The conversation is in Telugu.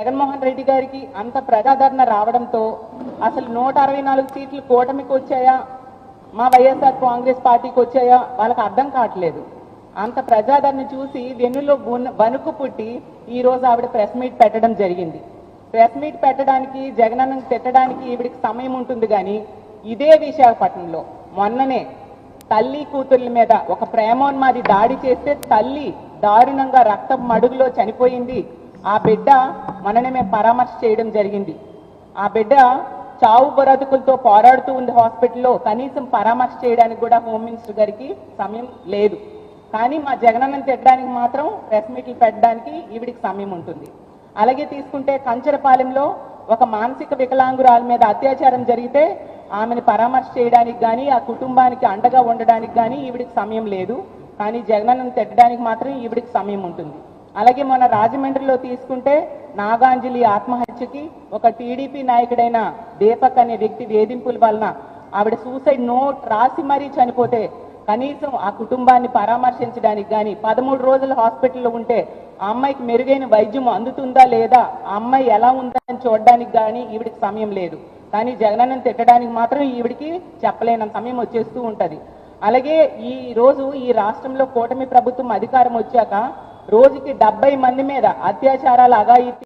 జగన్మోహన్ రెడ్డి గారికి అంత ప్రజాదరణ రావడంతో అసలు 164 సీట్లు కూటమికి వచ్చాయా, మా వైఎస్ఆర్ కాంగ్రెస్ పార్టీకి వచ్చాయా వాళ్ళకి అర్థం కావట్లేదు. అంత ప్రజాదరణ చూసి వెన్నులో వణుకు పుట్టి ఈ రోజు ఆవిడ ప్రెస్ మీట్ పెట్టడం జరిగింది. ప్రెస్ మీట్ పెట్టడానికి, జగనన్నను తిట్టడానికి ఈవిడికి సమయం ఉంటుంది. కానీ ఇదే విశాఖపట్నంలో మొన్ననే తల్లి కూతుర్ల మీద ఒక ప్రేమోన్మాది దాడి చేస్తే తల్లి దారుణంగా రక్తం మడుగులో చనిపోయింది. ఆ బిడ్డ మననే మేము పరామర్శ చేయడం జరిగింది. ఆ బిడ్డ చావు బ్రతుకులతో పోరాడుతూ ఉంది హాస్పిటల్లో. కనీసం పరామర్శ చేయడానికి కూడా హోమ్ మినిస్టర్ గారికి సమయం లేదు. కానీ మా జగనన్నను తిట్టడానికి మాత్రం ప్రెస్ మీట్లు పెట్టడానికి ఈవిడికి సమయం ఉంటుంది. అలాగే తీసుకుంటే కంచరపాలెంలో ఒక మానసిక వికలాంగురాల మీద అత్యాచారం జరిగితే ఆమెను పరామర్శ చేయడానికి కానీ, ఆ కుటుంబానికి అండగా ఉండడానికి కానీ ఈవిడికి సమయం లేదు. కానీ జగనన్నను తిట్టడానికి మాత్రం ఈవిడికి సమయం ఉంటుంది. అలాగే మన రాజమండ్రిలో తీసుకుంటే నాగాంజలి ఆత్మహత్యకి ఒక టీడీపీ నాయకుడైన దీపక్ అనే వ్యక్తి వేధింపుల వలన ఆవిడ సూసైడ్ నోట్ రాసి మరీ చనిపోతే కనీసం ఆ కుటుంబాన్ని పరామర్శించడానికి కానీ, 13 రోజులు హాస్పిటల్లో ఉంటే ఆ అమ్మాయికి మెరుగైన వైద్యం అందుతుందా లేదా, ఆ అమ్మాయి ఎలా ఉందని చూడడానికి కానీ ఈవిడికి సమయం లేదు. కానీ జగనన్నను తిట్టడానికి మాత్రం ఈవిడికి చెప్పలేనంత సమయం వచ్చేస్తూ ఉంటుంది. అలాగే ఈ రోజు ఈ రాష్ట్రంలో కూటమి ప్రభుత్వం అధికారం వచ్చాక రోజుకి 70 మంది మీద అత్యాచారాలు, అఘాయిత్యాలు